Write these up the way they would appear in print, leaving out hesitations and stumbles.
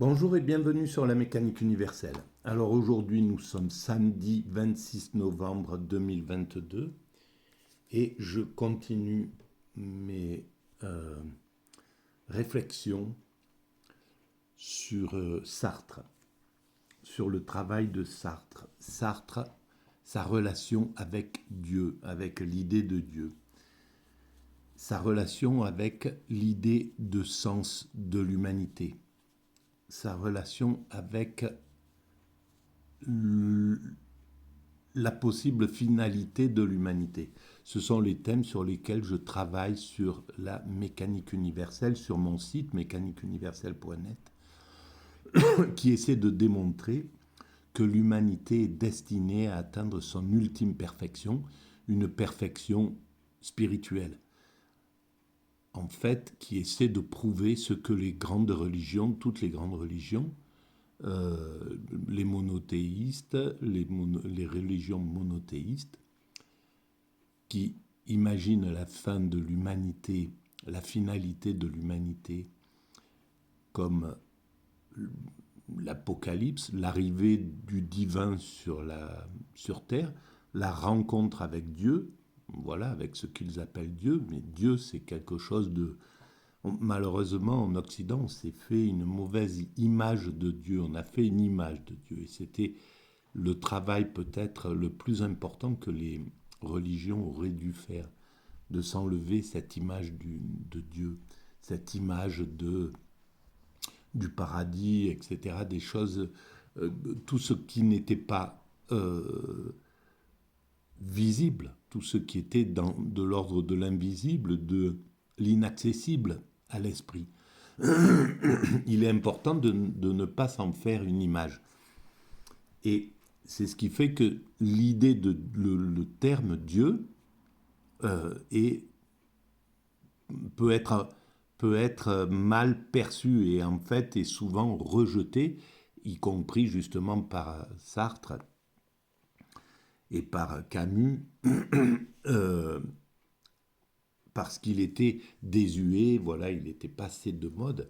Bonjour et bienvenue sur la mécanique universelle. Alors aujourd'hui nous sommes samedi 26 novembre 2022 et je continue mes réflexions sur Sartre, sur le travail de Sartre. Sartre, sa relation avec Dieu, avec l'idée de Dieu, sa relation avec l'idée de sens de l'humanité, sa relation avec la possible finalité de l'humanité. Ce sont les thèmes sur lesquels je travaille sur la mécanique universelle, sur mon site mécaniqueuniverselle.net, qui essaie de démontrer que l'humanité est destinée à atteindre son ultime perfection, une perfection spirituelle. En fait, qui essaie de prouver ce que les grandes religions, toutes les grandes religions, les monothéistes, les religions monothéistes, qui imaginent la fin de l'humanité, la finalité de l'humanité, comme l'Apocalypse, l'arrivée du divin sur terre, la rencontre avec Dieu, voilà, avec ce qu'ils appellent Dieu, mais Dieu c'est quelque chose de... Malheureusement, en Occident, on s'est fait une mauvaise image de Dieu. On a fait une image de Dieu. Et c'était le travail peut-être le plus important que les religions auraient dû faire, de s'enlever cette image de Dieu, cette image du paradis, etc. Des choses, tout ce qui n'était pas visible, tout ce qui était de l'ordre de l'invisible, de l'inaccessible à l'esprit. Il est important de ne pas s'en faire une image. Et c'est ce qui fait que l'idée le terme Dieu est, peut être mal perçu et en fait est souvent rejeté, y compris justement par Sartre et par Camus, parce qu'il était désuet, voilà, il était passé de mode.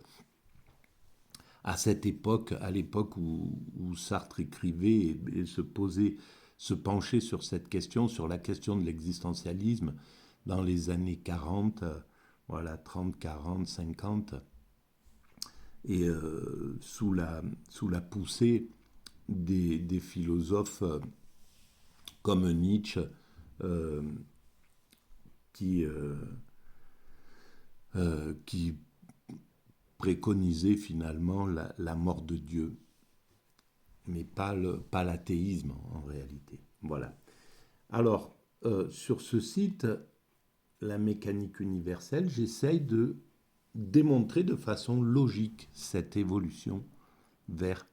À cette époque, à l'époque où Sartre écrivait et se penchait sur cette question, sur la question de l'existentialisme, dans les années 40, voilà, 30, 40, 50, et sous la poussée des philosophes comme Nietzsche, qui préconisait finalement la mort de Dieu, mais pas l'athéisme en réalité. Voilà. Alors, sur ce site, la mécanique universelle, j'essaye de démontrer de façon logique cette évolution vers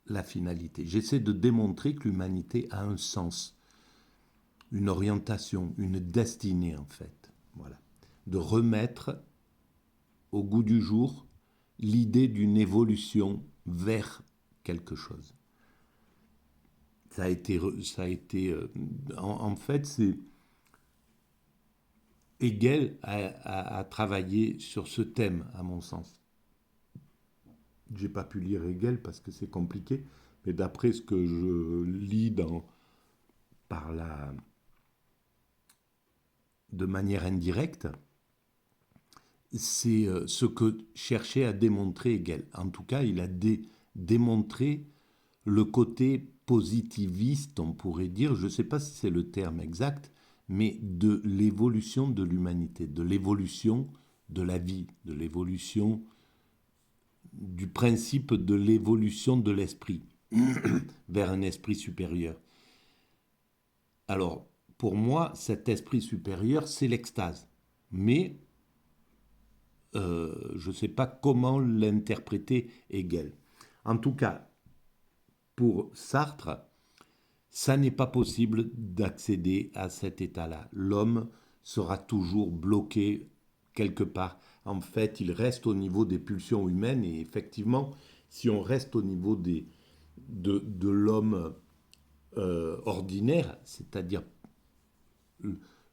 la finalité. J'essaie de démontrer que l'humanité a un sens, une orientation, une destinée en fait. Voilà. De remettre au goût du jour l'idée d'une évolution vers quelque chose. Ça a été en fait, c'est Hegel a travaillé sur ce thème, à mon sens. J'ai pas pu lire Hegel parce que c'est compliqué, mais d'après ce que je lis de manière indirecte, c'est ce que cherchait à démontrer Hegel. En tout cas, il a démontré le côté positiviste, on pourrait dire, je ne sais pas si c'est le terme exact, mais de l'évolution de l'humanité, de l'évolution de la vie, de l'évolution du principe de l'évolution de l'esprit vers un esprit supérieur. Alors, pour moi, cet esprit supérieur, c'est l'extase. Mais je ne sais pas comment l'interpréter Hegel. En tout cas, pour Sartre, ça n'est pas possible d'accéder à cet état-là. L'homme sera toujours bloqué quelque part. En fait, il reste au niveau des pulsions humaines et effectivement, si on reste au niveau de l'homme ordinaire, c'est-à-dire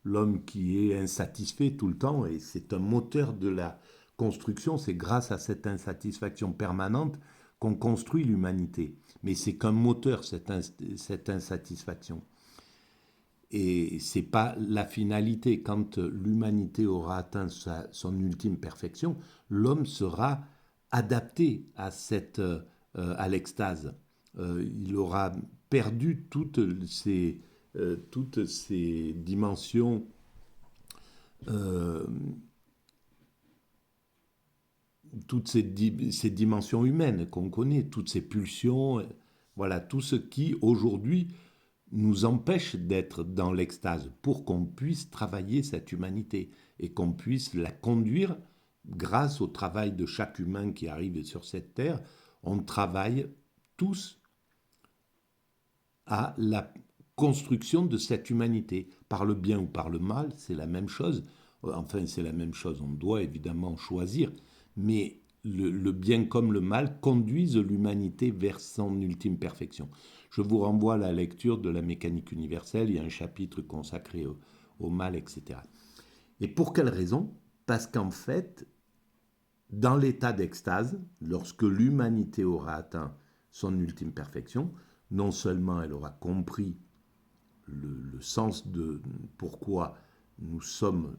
l'homme qui est insatisfait tout le temps, et c'est un moteur de la construction, c'est grâce à cette insatisfaction permanente qu'on construit l'humanité. Mais c'est qu'un moteur, cette insatisfaction. Et ce n'est pas la finalité. Quand l'humanité aura atteint son ultime perfection, l'homme sera adapté à l'extase. Il aura perdu toutes ces dimensions, ces dimensions humaines qu'on connaît, toutes ces pulsions, voilà, tout ce qui aujourd'hui nous empêche d'être dans l'extase pour qu'on puisse travailler cette humanité et qu'on puisse la conduire grâce au travail de chaque humain qui arrive sur cette terre. On travaille tous à la construction de cette humanité, par le bien ou par le mal, c'est la même chose. Enfin, c'est la même chose, on doit évidemment choisir, mais le bien comme le mal conduisent l'humanité vers son ultime perfection. Je vous renvoie à la lecture de la mécanique universelle, il y a un chapitre consacré au mal, etc. Et pour quelle raison? Parce qu'en fait, dans l'état d'extase, lorsque l'humanité aura atteint son ultime perfection, non seulement elle aura compris le sens de pourquoi nous sommes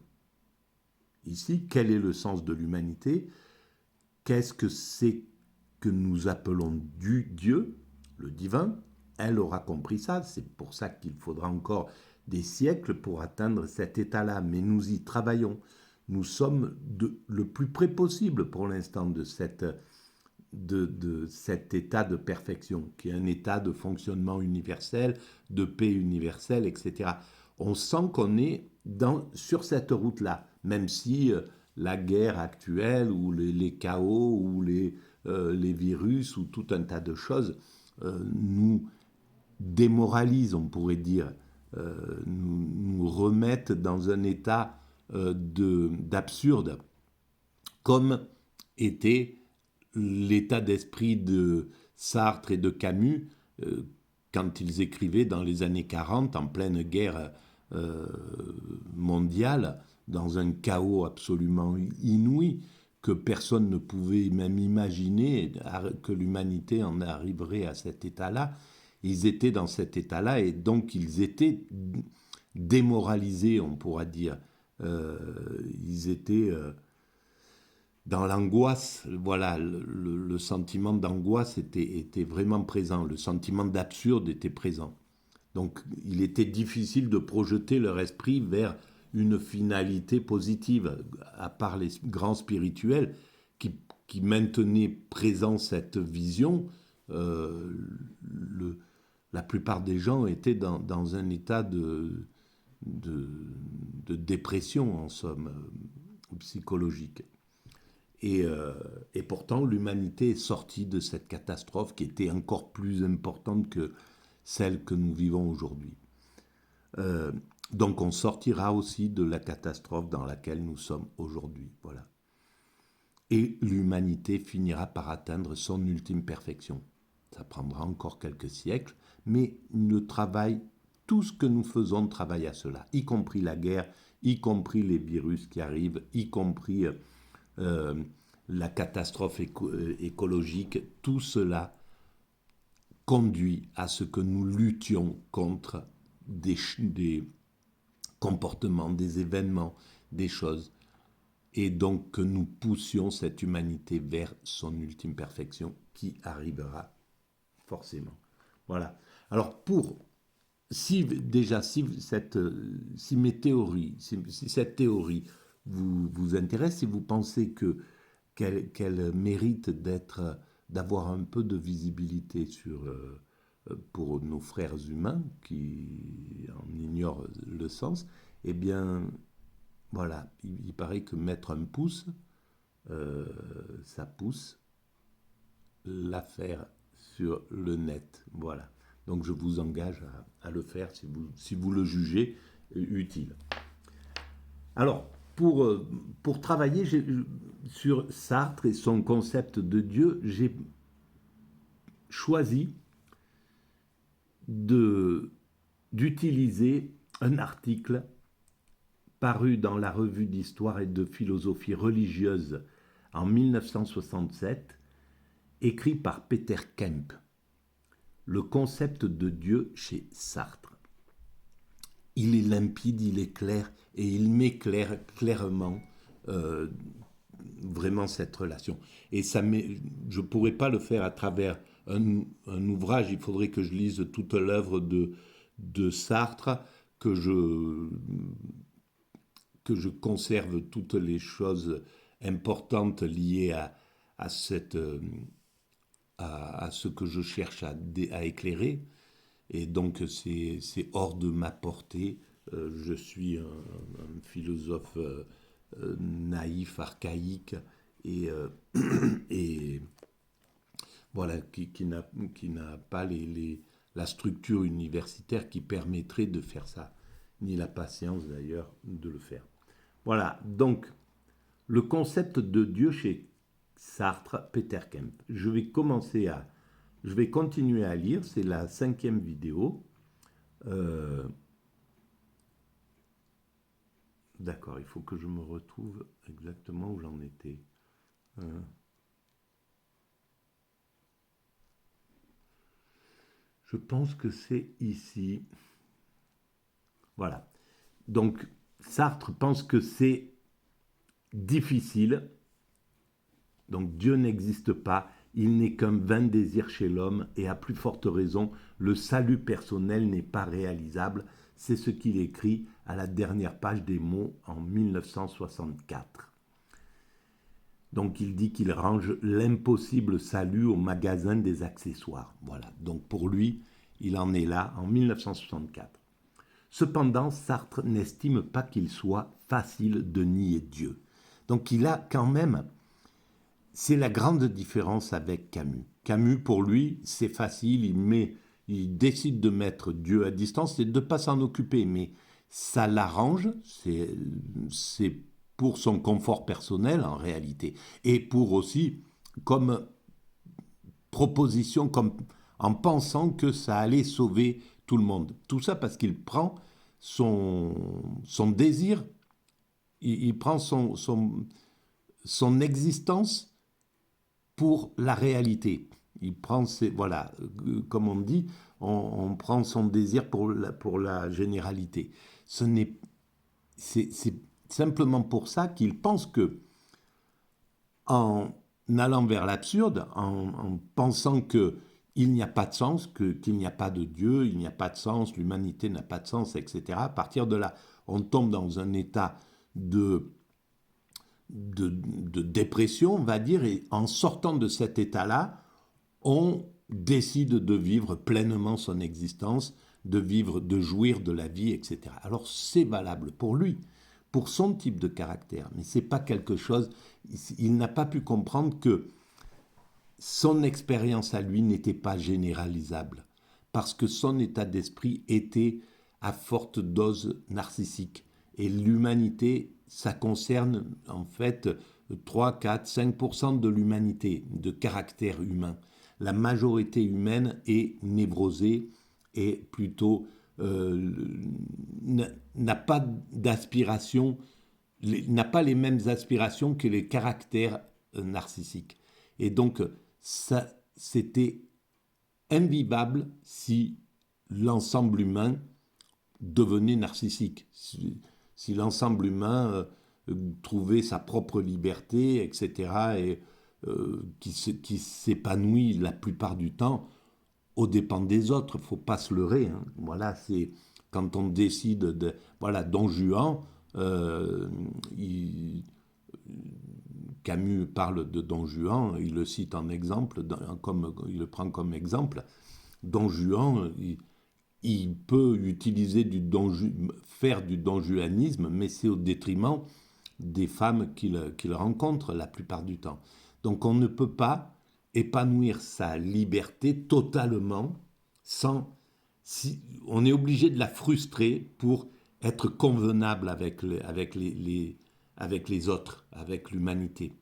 ici, quel est le sens de l'humanité, qu'est-ce que c'est que nous appelons Dieu, le divin, elle aura compris ça, c'est pour ça qu'il faudra encore des siècles pour atteindre cet état-là, mais nous y travaillons. Nous sommes le plus près possible pour l'instant de cet état de perfection, qui est un état de fonctionnement universel, de paix universelle, etc. On sent qu'on est sur cette route-là, même si la guerre actuelle, ou les chaos, ou les virus, ou tout un tas de choses nous démoralisent, on pourrait dire, nous remettent dans un état d'absurde, comme était l'état d'esprit de Sartre et de Camus quand ils écrivaient dans les années 40, en pleine guerre mondiale, dans un chaos absolument inouï, que personne ne pouvait même imaginer que l'humanité en arriverait à cet état-là. Ils étaient dans cet état-là et donc ils étaient démoralisés, on pourra dire. Ils étaient dans l'angoisse, voilà, le sentiment d'angoisse était vraiment présent, le sentiment d'absurde était présent. Donc il était difficile de projeter leur esprit vers une finalité positive, à part les grands spirituels qui maintenaient présent cette vision. La plupart des gens étaient dans un état de dépression, en somme, psychologique. Et pourtant, l'humanité est sortie de cette catastrophe qui était encore plus importante que celle que nous vivons aujourd'hui. Donc on sortira aussi de la catastrophe dans laquelle nous sommes aujourd'hui. Voilà. Et l'humanité finira par atteindre son ultime perfection. Ça prendra encore quelques siècles, mais le travail, tout ce que nous faisons travaille à cela, y compris la guerre, y compris les virus qui arrivent, y compris la catastrophe écologique. Tout cela conduit à ce que nous luttions contre des comportements, des événements, des choses, et donc que nous poussions cette humanité vers son ultime perfection qui arrivera forcément. Voilà. Alors si mes théories, si cette théorie vous intéresse, si vous pensez qu'elle mérite d'avoir un peu de visibilité pour nos frères humains qui en ignorent le sens, eh bien, voilà, il paraît que mettre un pouce, ça pousse l'affaire sur le net. Voilà. Donc je vous engage à le faire si vous le jugez utile. Alors, pour travailler sur Sartre et son concept de Dieu, j'ai choisi d'utiliser un article paru dans la revue d'histoire et de philosophie religieuse en 1967, écrit par Peter Kemp, Le concept de Dieu chez Sartre. Il est limpide, il est clair, et il m'éclaire clairement vraiment cette relation. Et je ne pourrais pas le faire à travers un ouvrage, il faudrait que je lise toute l'œuvre de Sartre, que je conserve toutes les choses importantes liées à ce que je cherche à éclairer. Et donc c'est hors de ma portée. Je suis un philosophe naïf, archaïque, et, et voilà, qui n'a pas la structure universitaire qui permettrait de faire ça, ni la patience d'ailleurs de le faire. Voilà, donc le concept de Dieu chez Sartre, Peter Kemp. Je vais continuer à lire, c'est la 5e vidéo. D'accord, il faut que je me retrouve exactement où j'en étais. Je pense que c'est ici. Voilà. Donc, Sartre pense que c'est difficile. Donc, Dieu n'existe pas. Il n'est qu'un vain désir chez l'homme et à plus forte raison, le salut personnel n'est pas réalisable. C'est ce qu'il écrit à la dernière page des mots en 1964. Donc il dit qu'il range l'impossible salut au magasin des accessoires. Voilà, donc pour lui, il en est là en 1964. Cependant, Sartre n'estime pas qu'il soit facile de nier Dieu. Donc il a quand même... C'est la grande différence avec Camus. Camus, pour lui, c'est facile, il décide de mettre Dieu à distance et de ne pas s'en occuper, mais ça l'arrange, c'est pour son confort personnel en réalité, et pour aussi comme proposition, comme en pensant que ça allait sauver tout le monde. Tout ça parce qu'il prend son désir, il prend son existence pour la réalité. Il prend voilà, comme on dit, on prend son désir pour la généralité. C'est simplement pour ça qu'il pense que, en allant vers l'absurde, en pensant qu'il n'y a pas de sens, qu'il n'y a pas de Dieu, il n'y a pas de sens, l'humanité n'a pas de sens, etc. À partir de là, on tombe dans un état de dépression, on va dire, et en sortant de cet état-là, on décide de vivre pleinement son existence, de jouir de la vie, etc. Alors c'est valable pour lui, pour son type de caractère, mais c'est pas quelque chose, il n'a pas pu comprendre que son expérience à lui n'était pas généralisable, parce que son état d'esprit était à forte dose narcissique. Et l'humanité, ça concerne en fait 3, 4, 5% de l'humanité, de caractère humain. La majorité humaine est névrosée et plutôt n'a pas d'aspiration, n'a pas les mêmes aspirations que les caractères narcissiques. Et donc, ça, c'était invivable si l'ensemble humain devenait narcissique. Si l'ensemble humain trouvait sa propre liberté, etc., et qui s'épanouit la plupart du temps aux dépens des autres. Il ne faut pas se leurrer. Hein. Voilà, c'est quand on décide de... Voilà, Don Juan, Camus parle de Don Juan, il le cite en exemple, il le prend comme exemple. Don Juan, il peut utiliser faire du donjuanisme, mais c'est au détriment des femmes qu'il rencontre la plupart du temps. Donc on ne peut pas épanouir sa liberté totalement on est obligé de la frustrer pour être convenable avec les autres, avec l'humanité.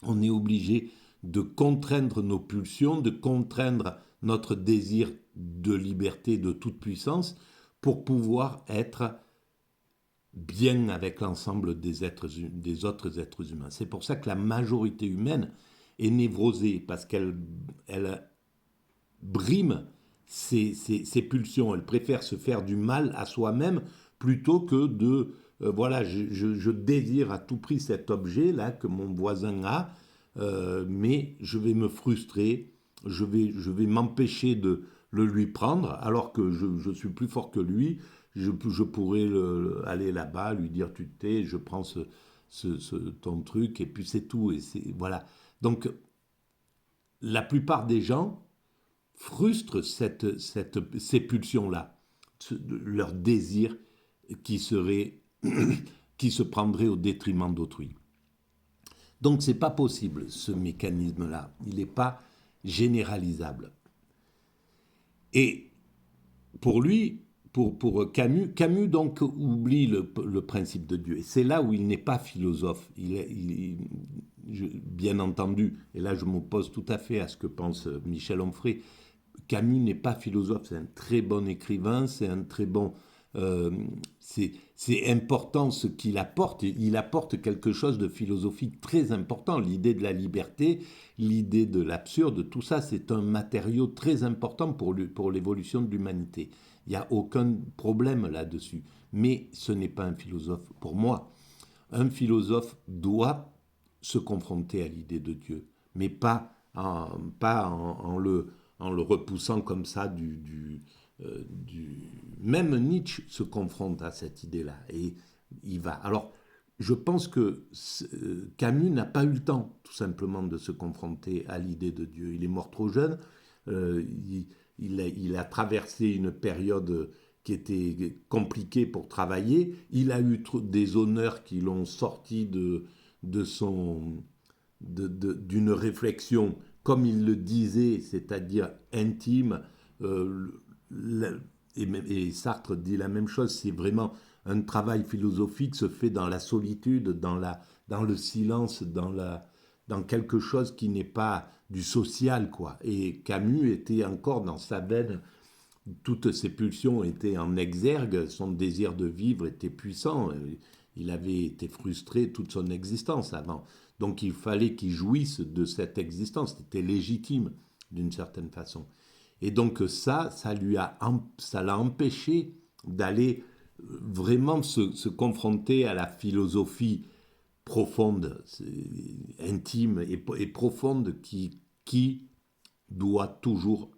On est obligé de contraindre nos pulsions, de contraindre notre désir de liberté, de toute puissance, pour pouvoir être bien avec l'ensemble des autres êtres humains. C'est pour ça que la majorité humaine est névrosée, parce qu'elle brime ses pulsions. Elle préfère se faire du mal à soi-même plutôt que de voilà, je désire à tout prix cet objet-là que mon voisin a, mais je vais me frustrer, je vais m'empêcher de le lui prendre, alors que je suis plus fort que lui. Je pourrais aller là-bas, lui dire tu t'es, je prends ton truc, et puis c'est tout. Et voilà. Donc, la plupart des gens frustrent ces pulsions-là, leur désir qui serait qui se prendrait au détriment d'autrui. Donc c'est pas possible ce mécanisme-là, il n'est pas généralisable. Et pour lui, pour Camus donc oublie le principe de Dieu. Et c'est là où il n'est pas philosophe. Bien entendu, et là je m'oppose tout à fait à ce que pense Michel Onfray, Camus n'est pas philosophe, c'est un très bon écrivain, c'est un très bon... c'est important ce qu'il apporte, il apporte quelque chose de philosophique très important, l'idée de la liberté, l'idée de l'absurde, tout ça c'est un matériau très important pour l'évolution de l'humanité. Il n'y a aucun problème là-dessus, mais ce n'est pas un philosophe. Pour moi, un philosophe doit se confronter à l'idée de Dieu, mais pas en le repoussant comme ça Même Nietzsche se confronte à cette idée-là, et il va. Alors, je pense que Camus n'a pas eu le temps, tout simplement, de se confronter à l'idée de Dieu. Il est mort trop jeune, euh, il a traversé une période qui était compliquée pour travailler, il a eu des honneurs qui l'ont sorti de son d'une réflexion, comme il le disait, c'est-à-dire intime. Et Sartre dit la même chose, c'est vraiment un travail philosophique se fait dans la solitude, dans le silence, dans quelque chose qui n'est pas du social, quoi. Et Camus était encore dans sa veine, toutes ses pulsions étaient en exergue, son désir de vivre était puissant, il avait été frustré toute son existence avant. Donc il fallait qu'il jouisse de cette existence, c'était légitime d'une certaine façon. Et donc ça l'a empêché d'aller vraiment se confronter à la philosophie profonde, intime et profonde qui doit toujours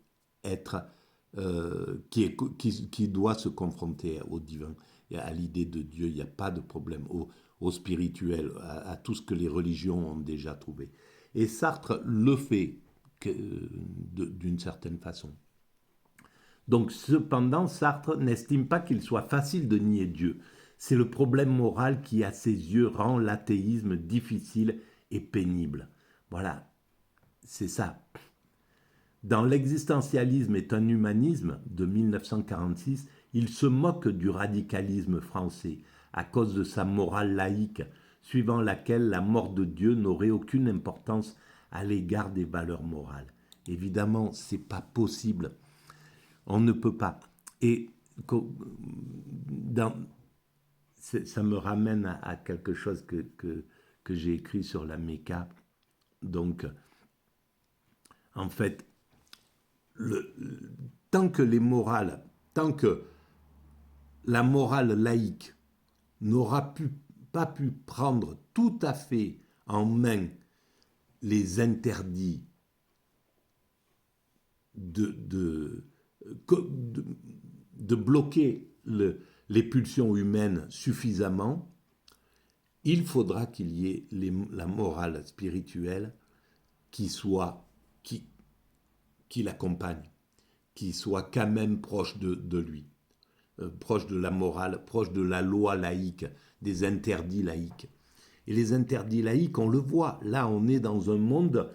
être, qui doit se confronter au divin et à l'idée de Dieu. Il n'y a pas de problème au spirituel, à tout ce que les religions ont déjà trouvé. Et Sartre le fait d'une certaine façon. Donc, cependant, Sartre n'estime pas qu'il soit facile de nier Dieu. C'est le problème moral qui, à ses yeux, rend l'athéisme difficile et pénible. Voilà, c'est ça. Dans L'existentialisme est un humanisme de 1946, il se moque du radicalisme français à cause de sa morale laïque, suivant laquelle la mort de Dieu n'aurait aucune importance à l'égard des valeurs morales. Évidemment, c'est pas possible. On ne peut pas. Et dans, ça me ramène à quelque chose que j'ai écrit sur la Méca. Donc, en fait, tant que tant que la morale laïque n'aura pas pu prendre tout à fait en main les interdits de bloquer les pulsions humaines suffisamment, il faudra qu'il y ait la morale spirituelle qui l'accompagne, qui soit quand même proche de lui, proche de la morale, proche de la loi laïque, des interdits laïques. Et les interdits laïques, on le voit, là on est dans un monde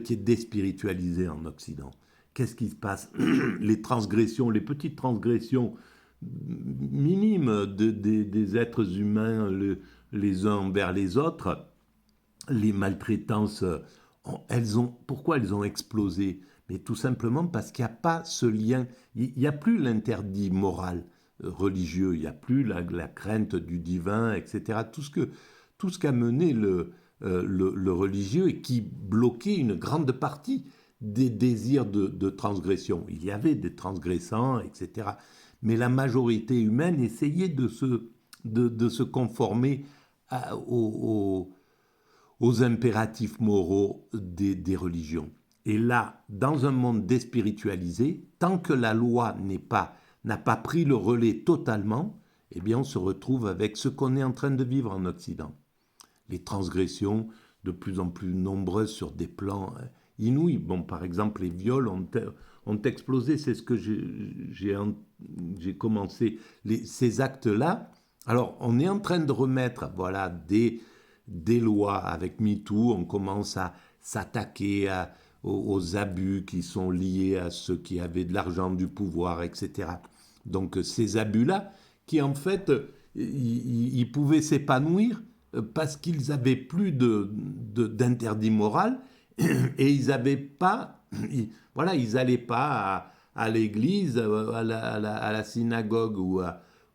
qui est déspiritualisé en Occident. Qu'est-ce qui se passe? Les transgressions, les petites transgressions minimes des êtres humains les uns envers les autres, les maltraitances, pourquoi elles ont explosé? Mais tout simplement parce qu'il n'y a pas ce lien, il n'y a plus l'interdit moral. religieux, il n'y a plus la crainte du divin, etc. Tout ce qu'a mené le religieux et qui bloquait une grande partie des désirs de transgression. Il y avait des transgressants, etc. Mais la majorité humaine essayait de se conformer aux impératifs moraux des religions. Et là, dans un monde déspiritualisé, tant que la loi n'a pas pris le relais totalement, eh bien on se retrouve avec ce qu'on est en train de vivre en Occident. Les transgressions de plus en plus nombreuses sur des plans inouïs. Bon, par exemple, les viols ont explosé, c'est ce que j'ai commencé. Ces actes-là, alors on est en train de remettre voilà, des lois avec MeToo, on commence à s'attaquer aux abus qui sont liés à ceux qui avaient de l'argent, du pouvoir, etc. Donc ces abus-là, qui en fait, ils pouvaient s'épanouir parce qu'ils n'avaient plus d'interdit moral et ils n'avaient pas, voilà, ils n'allaient pas à l'église, à la synagogue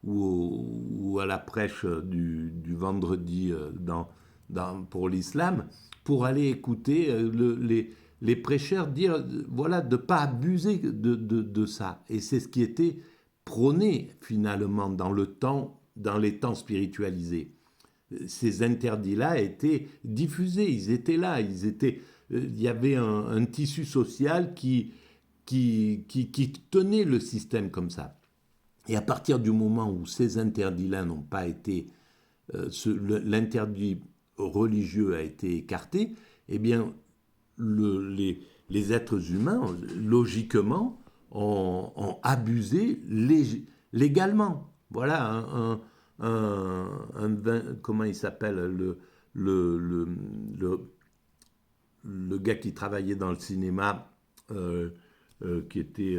ou à la prêche du vendredi pour l'islam, pour aller écouter les prêcheurs dire, voilà, de ne pas abuser de ça. Et c'est ce qui était prôné finalement dans les temps spiritualisés. Ces interdits-là étaient diffusés, ils étaient là, il y avait un tissu social qui tenait le système comme ça. Et à partir du moment où ces interdits-là n'ont pas été, l'interdit religieux a été écarté, eh bien, les êtres humains, logiquement, ont abusé légalement. Voilà, comment il s'appelle, le, le, le, le gars qui travaillait dans le cinéma, qui était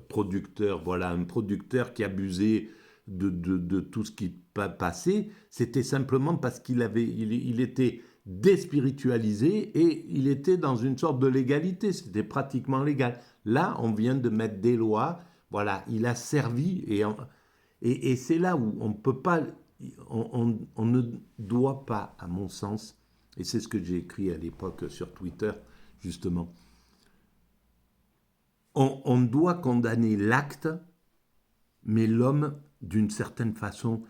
producteur, voilà, un producteur qui abusait de tout ce qui passait, c'était simplement parce il était déspiritualisé et il était dans une sorte de légalité, c'était pratiquement légal. Là, on vient de mettre des lois, voilà, il a servi et c'est là où on peut pas, on ne doit pas, à mon sens, et c'est ce que j'ai écrit à l'époque sur Twitter, justement, on doit condamner l'acte, mais l'homme, d'une certaine façon,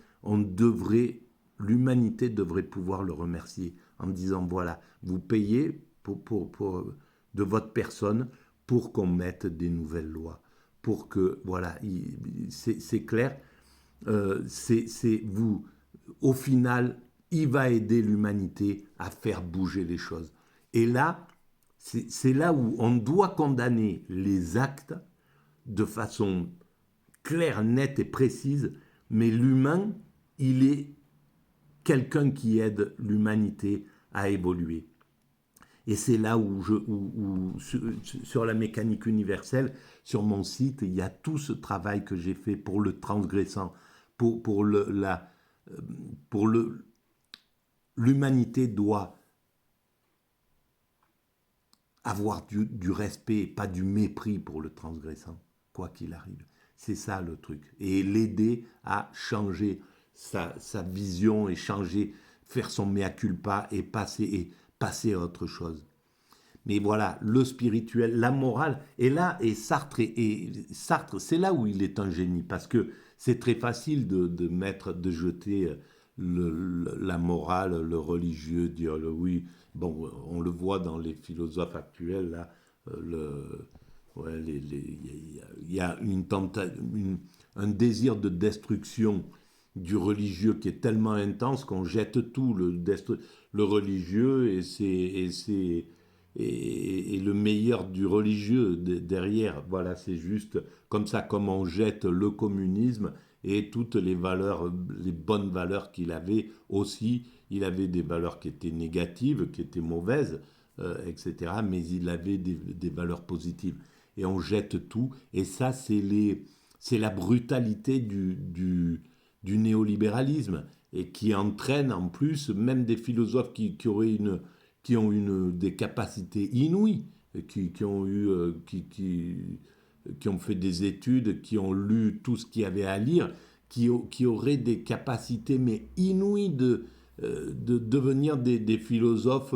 l'humanité devrait pouvoir le remercier en disant, voilà, vous payez de votre personne pour qu'on mette des nouvelles lois, pour que, voilà, c'est clair, vous, au final, il va aider l'humanité à faire bouger les choses. Et là, c'est là où on doit condamner les actes de façon claire, nette et précise, mais l'humain, il est quelqu'un qui aide l'humanité à évoluer. Et c'est là où, sur la mécanique universelle, sur mon site, il y a tout ce travail que j'ai fait pour le transgressant, pour l'humanité doit avoir du respect, pas du mépris pour le transgressant, quoi qu'il arrive. C'est ça le truc. Et l'aider à changer sa vision et faire son mea culpa et passer à autre chose. Mais voilà, le spirituel, la morale, et là, et Sartre, c'est là où il est un génie, parce que c'est très facile de jeter la morale, le religieux, dire oui, bon, on le voit dans les philosophes actuels, là, ouais, il y a un désir de destruction du religieux qui est tellement intense qu'on jette tout le religieux et le meilleur du religieux derrière. Voilà, c'est juste comme ça, comme on jette le communisme et toutes les valeurs, les bonnes valeurs qu'il avait aussi. Il avait des valeurs qui étaient négatives, qui étaient mauvaises, etc. Mais il avait des valeurs positives. Et on jette tout. Et ça, c'est la brutalité du néolibéralisme et qui entraîne en plus même des philosophes qui ont des capacités inouïes, qui ont fait des études, qui ont lu tout ce qu'il y avait à lire, qui auraient des capacités mais inouïes de devenir des philosophes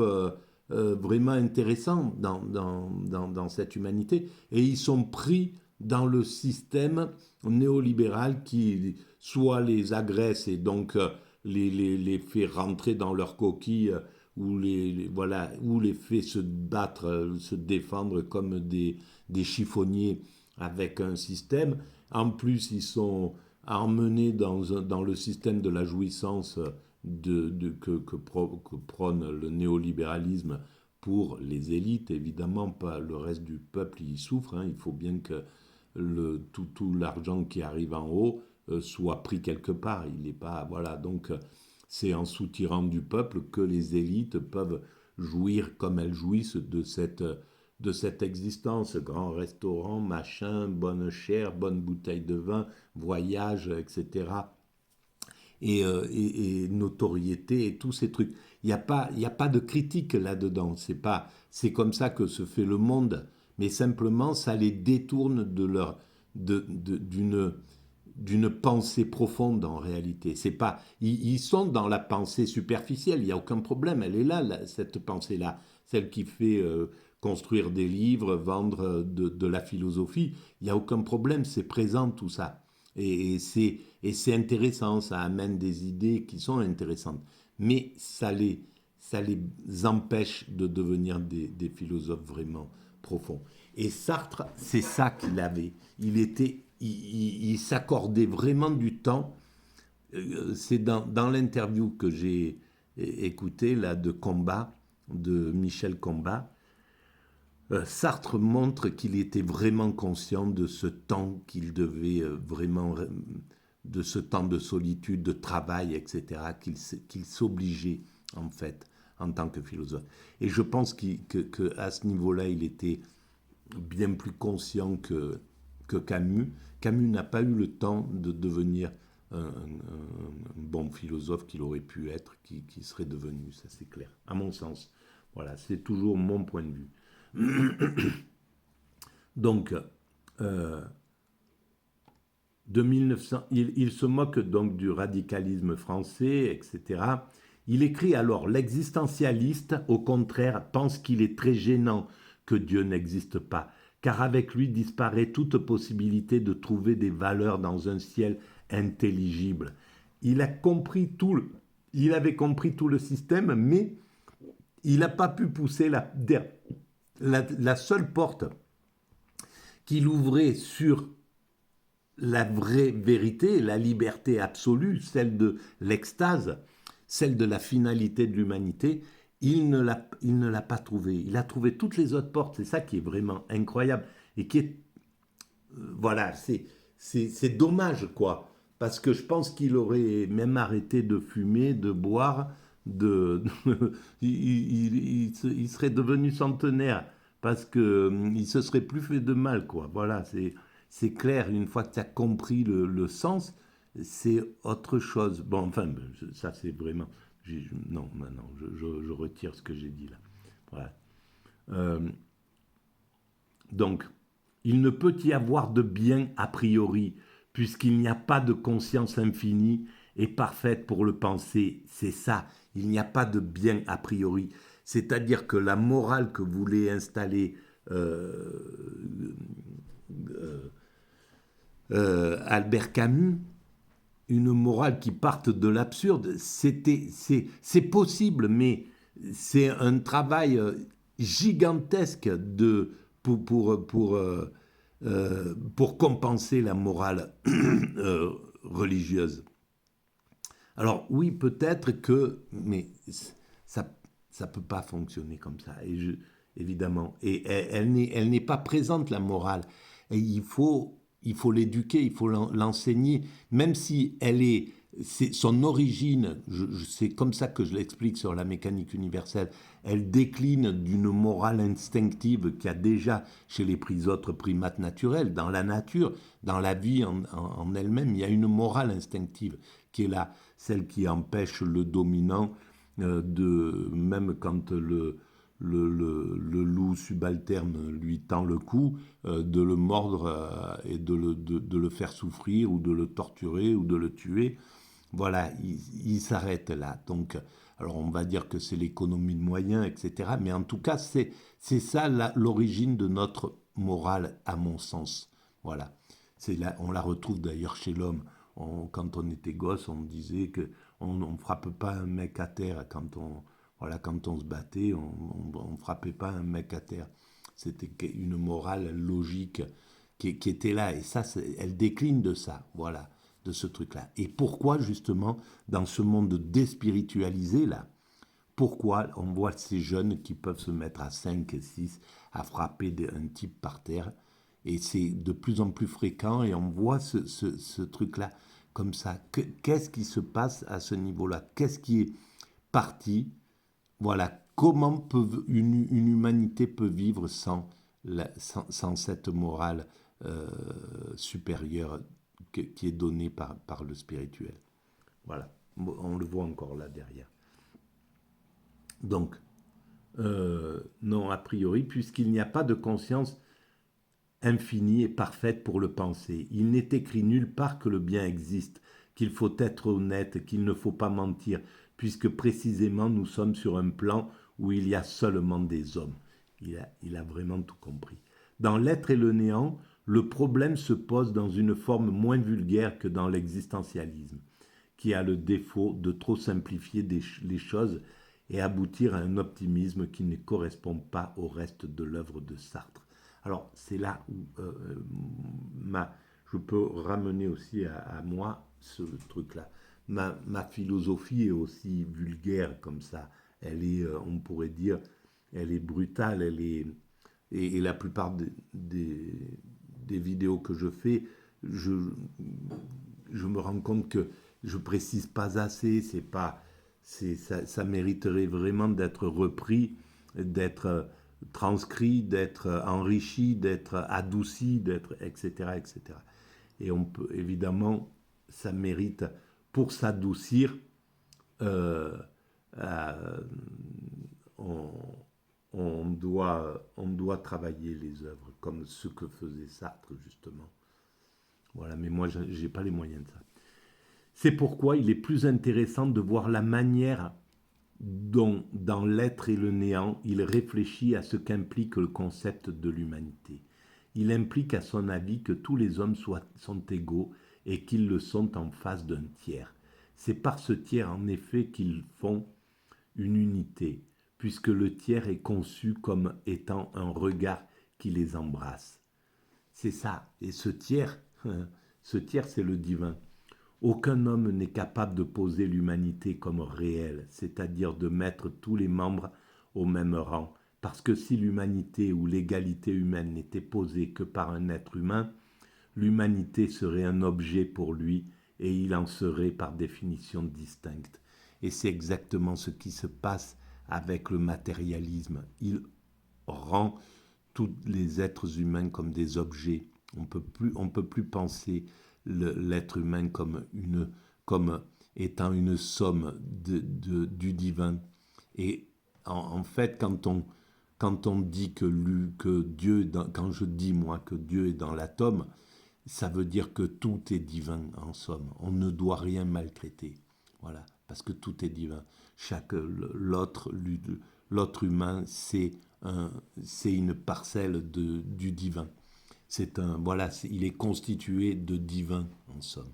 vraiment intéressants dans cette humanité. Et ils sont pris dans le système néolibéral qui soit les agresse et donc les fait rentrer dans leur coquille voilà, ou les fait se battre, se défendre comme des chiffonniers avec un système. En plus, ils sont emmenés dans le système de la jouissance que prône le néolibéralisme pour les élites, évidemment, pas le reste du peuple y souffre. Hein. Il faut bien que tout l'argent qui arrive en haut soit pris quelque part. Il n'est pas. Voilà, donc c'est en soutirant du peuple que les élites peuvent jouir comme elles jouissent de cette existence. Grand restaurant, machin, bonne chère, bonne bouteille de vin, voyage, etc. Et notoriété et tous ces trucs. Il y a pas de critique là-dedans. C'est comme ça que se fait le monde. Mais simplement, ça les détourne d'une pensée profonde en réalité. C'est pas, ils sont dans la pensée superficielle, il n'y a aucun problème, elle est là, cette pensée-là, celle qui fait construire des livres, vendre de la philosophie, il n'y a aucun problème, c'est présent tout ça. Et c'est intéressant, ça amène des idées qui sont intéressantes. Mais ça les empêche de devenir des philosophes vraiment profonds. Et Sartre, c'est ça qu'il avait. Il s'accordait vraiment du temps. C'est dans l'interview que j'ai écoutée là, de Combat, de Michel Combat. Sartre montre qu'il était vraiment conscient de ce temps qu'il devait vraiment, de ce temps de solitude, de travail, etc., qu'il s'obligeait en fait en tant que philosophe. Et je pense qu'à ce niveau-là, il était bien plus conscient que Camus. Camus n'a pas eu le temps de devenir un bon philosophe qu'il aurait pu être, qui serait devenu, ça c'est clair, à mon sens. Voilà, c'est toujours mon point de vue. Donc, de 1900, il se moque donc du radicalisme français, etc. Il écrit alors: l'existentialiste, au contraire, pense qu'il est très gênant que Dieu n'existe pas, car avec lui disparaît toute possibilité de trouver des valeurs dans un ciel intelligible. Il avait compris tout le système, mais il n'a pas pu pousser la seule porte qu'il ouvrait sur la vraie vérité, la liberté absolue, celle de l'extase, celle de la finalité de l'humanité. Il ne l'a pas trouvé. Il a trouvé toutes les autres portes. C'est ça qui est vraiment incroyable et qui est voilà, c'est dommage quoi, parce que je pense qu'il aurait même arrêté de fumer, de boire, il serait devenu centenaire parce que il se serait plus fait de mal quoi. Voilà, c'est clair. Une fois que tu as compris le sens, c'est autre chose. Bon, enfin, ça c'est vraiment. Non, non, je retire ce que j'ai dit là. Voilà. Euh, donc, il ne peut y avoir de bien a priori, puisqu'il n'y a pas de conscience infinie et parfaite pour le penser. C'est ça, il n'y a pas de bien a priori. C'est-à-dire que la morale que voulait installer Albert Camus, une morale qui parte de l'absurde, c'est possible, mais c'est un travail gigantesque pour compenser la morale religieuse. Alors oui, peut-être que, mais ça ne peut pas fonctionner comme ça, évidemment. Et elle n'est pas présente, la morale. Et il faut l'éduquer, il faut l'enseigner, même si c'est son origine, c'est comme ça que je l'explique sur la mécanique universelle, elle décline d'une morale instinctive qu'il y a déjà chez les autres primates naturels, dans la nature, dans la vie en elle-même, il y a une morale instinctive qui est là, celle qui empêche le dominant même quand le loup subalterne lui tend le cou, de le mordre et de le faire souffrir ou de le torturer ou de le tuer. Voilà, il s'arrête là. Donc, alors on va dire que c'est l'économie de moyens, etc. Mais en tout cas, c'est ça l'origine de notre morale, à mon sens. Voilà. On la retrouve d'ailleurs chez l'homme. Quand on était gosse, on disait que on ne frappe pas un mec à terre. Quand on se battait, on ne frappait pas un mec à terre. C'était une morale logique qui était là. Et ça, elle décline de ça. Voilà, de ce truc-là. Et pourquoi, justement, dans ce monde déspiritualisé, là, pourquoi on voit ces jeunes qui peuvent se mettre à 5 et 6 à frapper un type par terre, et c'est de plus en plus fréquent, et on voit ce truc-là comme ça. Qu'est-ce qui se passe à ce niveau-là? Qu'est-ce qui est parti? Voilà, comment une humanité peut vivre sans cette morale euh, supérieure qui est donnée par le spirituel. Voilà, on le voit encore là derrière. Donc, non, a priori, puisqu'il n'y a pas de conscience infinie et parfaite pour le penser. Il n'est écrit nulle part que le bien existe, qu'il faut être honnête, qu'il ne faut pas mentir, puisque précisément nous sommes sur un plan où il y a seulement des hommes. Il a vraiment tout compris. Dans l'être et le néant, le problème se pose dans une forme moins vulgaire que dans l'existentialisme, qui a le défaut de trop simplifier les choses et aboutir à un optimisme qui ne correspond pas au reste de l'œuvre de Sartre. Alors, c'est là où je peux ramener aussi à moi ce truc-là. Ma philosophie est aussi vulgaire comme ça. Elle est, on pourrait dire, elle est brutale. Et la plupart des vidéos que je fais, je, je me rends compte que je précise pas assez. Ça mériterait vraiment d'être repris, d'être transcrit, d'être enrichi, d'être adouci, d'être etc., etc. Et on peut évidemment, ça mérite pour s'adoucir, euh, euh, on, on doit travailler les œuvres comme ce que faisait Sartre justement. Voilà, mais moi j'ai pas les moyens de ça. C'est pourquoi il est plus intéressant de voir la manière dont, dans l'être et le néant, il réfléchit à ce qu'implique le concept de l'humanité. Il implique à son avis que tous les hommes sont égaux et qu'ils le sont en face d'un tiers. C'est par ce tiers en effet qu'ils font une unité, puisque le tiers est conçu comme étant un regard qui les embrasse. C'est ça. Et ce tiers c'est le divin. Aucun homme n'est capable de poser l'humanité comme réelle, c'est-à-dire de mettre tous les membres au même rang, parce que si l'humanité ou l'égalité humaine n'était posée que par un être humain, l'humanité serait un objet pour lui et il en serait par définition distincte. Et c'est exactement ce qui se passe avec le matérialisme. Il rend tous les êtres humains comme des objets. On peut plus penser l'être humain comme étant une somme du divin. Et en fait, quand on dit que Dieu, quand je dis moi que Dieu est dans l'atome, ça veut dire que tout est divin en somme. On ne doit rien maltraiter. Voilà, parce que tout est divin. L'autre humain, c'est une parcelle du divin. Voilà, il est constitué de divin en somme.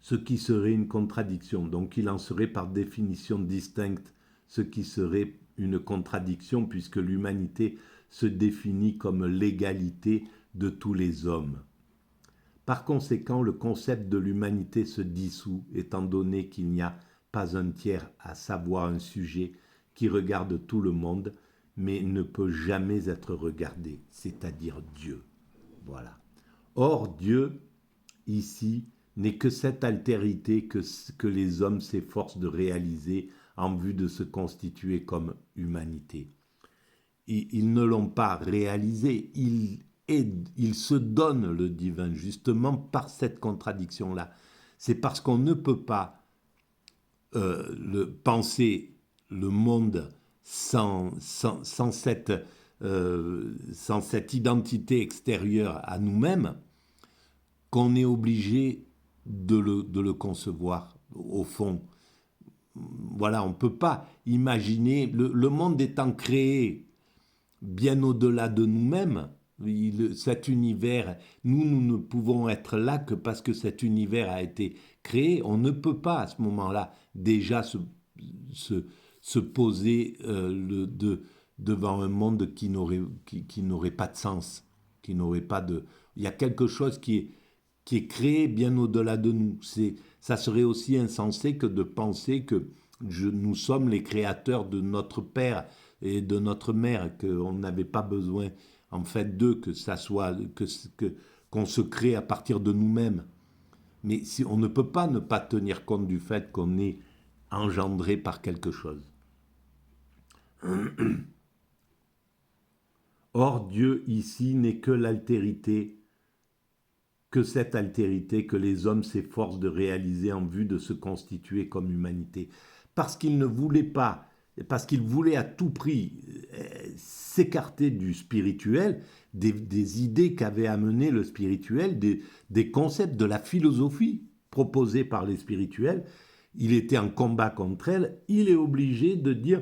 Ce qui serait une contradiction. Donc il en serait par définition distincte, ce qui serait une contradiction puisque l'humanité se définit comme l'égalité de tous les hommes. Par conséquent, le concept de l'humanité se dissout, étant donné qu'il n'y a pas un tiers, à savoir un sujet, qui regarde tout le monde, mais ne peut jamais être regardé, c'est-à-dire Dieu. Voilà. Or, Dieu, ici, n'est que cette altérité que les hommes s'efforcent de réaliser en vue de se constituer comme humanité. Ils ne l'ont pas réalisé, il se donne le divin justement par cette contradiction-là. C'est parce qu'on ne peut pas penser le monde sans cette identité extérieure à nous-mêmes, qu'on est obligé de le concevoir au fond. Voilà, on ne peut pas imaginer, le monde étant créé bien au-delà de nous-mêmes, cet univers, nous ne pouvons être là que parce que cet univers a été créé. On ne peut pas à ce moment-là déjà se, se poser devant un monde qui n'aurait pas de sens, qui n'aurait pas de... Il y a quelque chose qui est créé bien au-delà de nous. Ça serait aussi insensé que de penser que nous sommes les créateurs de notre Père et de notre Mère, qu'on n'avait pas besoin en fait d'eux, que ça soit qu'on se crée à partir de nous-mêmes. Mais si, on ne peut pas ne pas tenir compte du fait qu'on est engendré par quelque chose. Or, Dieu ici n'est que l'altérité, que cette altérité que les hommes s'efforcent de réaliser en vue de se constituer comme humanité. Parce qu'ils ne voulaient pas, parce qu'ils voulaient à tout prix s'écarter du spirituel, des idées qu'avait amené le spirituel, des concepts de la philosophie proposée par les spirituels. Il était en combat contre elle, il est obligé de dire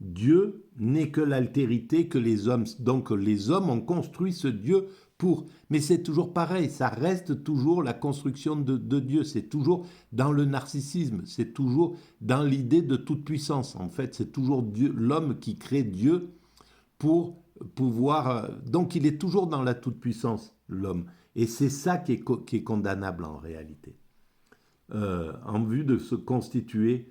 Dieu n'est que l'altérité que les hommes. Donc les hommes ont construit ce Dieu pour. Mais c'est toujours pareil, ça reste toujours la construction de Dieu, c'est toujours dans le narcissisme, c'est toujours dans l'idée de toute puissance. En fait, c'est toujours Dieu, l'homme qui crée Dieu pour pouvoir. Donc il est toujours dans la toute puissance, l'homme. Et c'est ça qui est condamnable en réalité. En vue de se constituer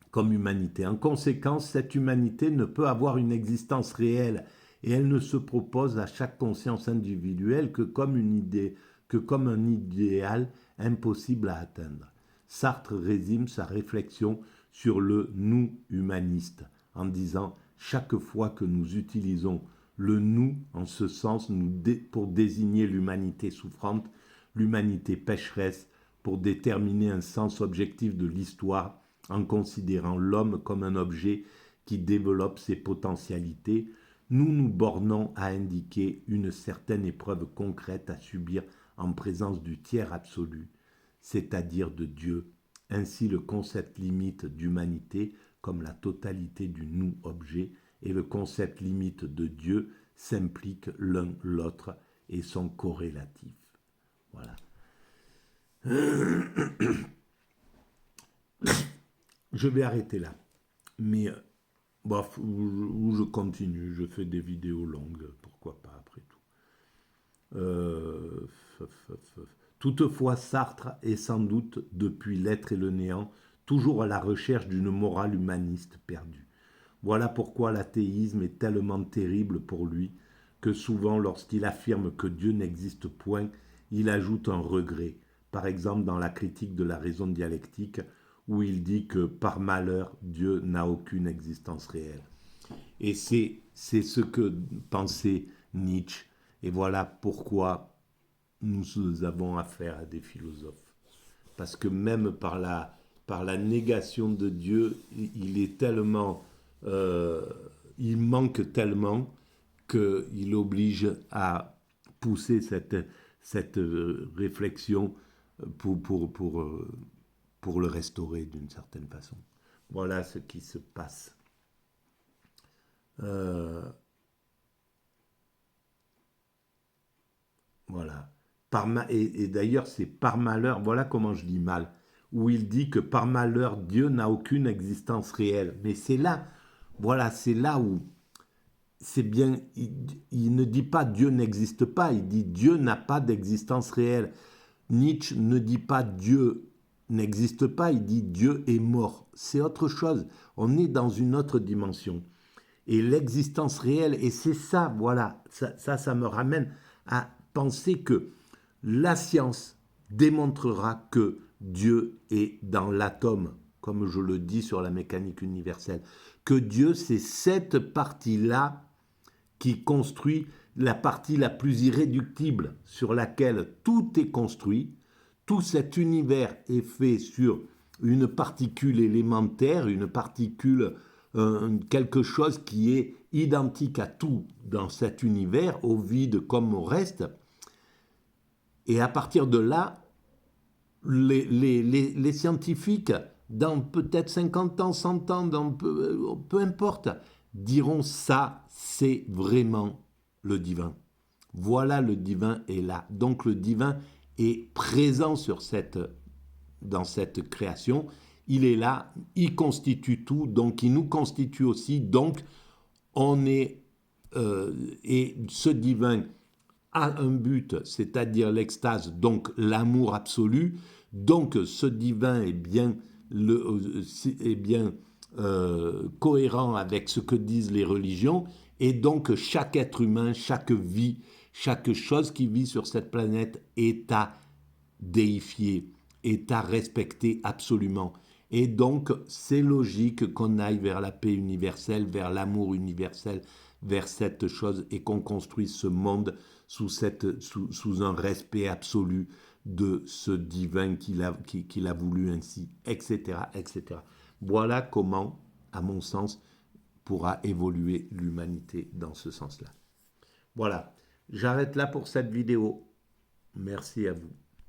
comme humanité. En conséquence, cette humanité ne peut avoir une existence réelle et elle ne se propose à chaque conscience individuelle que comme un idéal impossible à atteindre. Sartre résume sa réflexion sur le nous humaniste en disant chaque fois que nous utilisons le nous en ce sens pour désigner l'humanité souffrante, l'humanité pécheresse, pour déterminer un sens objectif de l'histoire, en considérant l'homme comme un objet qui développe ses potentialités, nous nous bornons à indiquer une certaine épreuve concrète à subir en présence du tiers absolu, c'est-à-dire de Dieu. Ainsi, le concept limite d'humanité comme la totalité du nous-objet et le concept limite de Dieu s'impliquent l'un l'autre et sont corrélatifs. Voilà. Je vais arrêter là. Mais, bof, ou je continue, je fais des vidéos longues, pourquoi pas après tout. Toutefois, Sartre est sans doute, depuis l'être et le néant, toujours à la recherche d'une morale humaniste perdue. Voilà pourquoi l'athéisme est tellement terrible pour lui que souvent, lorsqu'il affirme que Dieu n'existe point, il ajoute un regret. Par exemple, dans la critique de la raison dialectique, où il dit que par malheur, Dieu n'a aucune existence réelle. Et c'est ce que pensait Nietzsche. Et voilà pourquoi nous avons affaire à des philosophes. Parce que même par la négation de Dieu, il est tellement... il manque tellement qu'il oblige à pousser cette réflexion pour le restaurer d'une certaine façon. Voilà ce qui se passe. Voilà. Et d'ailleurs, c'est par malheur, voilà comment je dis mal, où il dit que par malheur, Dieu n'a aucune existence réelle. Mais c'est là, voilà, c'est là où c'est bien, il ne dit pas Dieu n'existe pas, il dit Dieu n'a pas d'existence réelle. Nietzsche ne dit pas Dieu n'existe pas, il dit Dieu est mort. C'est autre chose, on est dans une autre dimension. Et l'existence réelle, et c'est ça, voilà, ça me ramène à penser que la science démontrera que Dieu est dans l'atome, comme je le dis sur la mécanique universelle, que Dieu, c'est cette partie-là qui construit la partie la plus irréductible sur laquelle tout est construit. Tout cet univers est fait sur une particule élémentaire, une particule, quelque chose qui est identique à tout dans cet univers, au vide comme au reste. Et à partir de là, les scientifiques, dans peut-être 50 ans, 100 ans, peu importe, diront ça, c'est vraiment le divin. Voilà, le divin est là. Donc le divin est présent dans cette création. Il est là, il constitue tout, donc il nous constitue aussi. Donc on est... et ce divin a un but, c'est-à-dire l'extase, donc l'amour absolu. Donc ce divin est bien, cohérent avec ce que disent les religions. Et donc chaque être humain, chaque vie, chaque chose qui vit sur cette planète est à déifier, est à respecter absolument. Et donc, c'est logique qu'on aille vers la paix universelle, vers l'amour universel, vers cette chose et qu'on construise ce monde sous un respect absolu de ce divin qu'il a voulu ainsi, etc., etc. Voilà comment, à mon sens, pourra évoluer l'humanité dans ce sens-là. Voilà, j'arrête là pour cette vidéo. Merci à vous.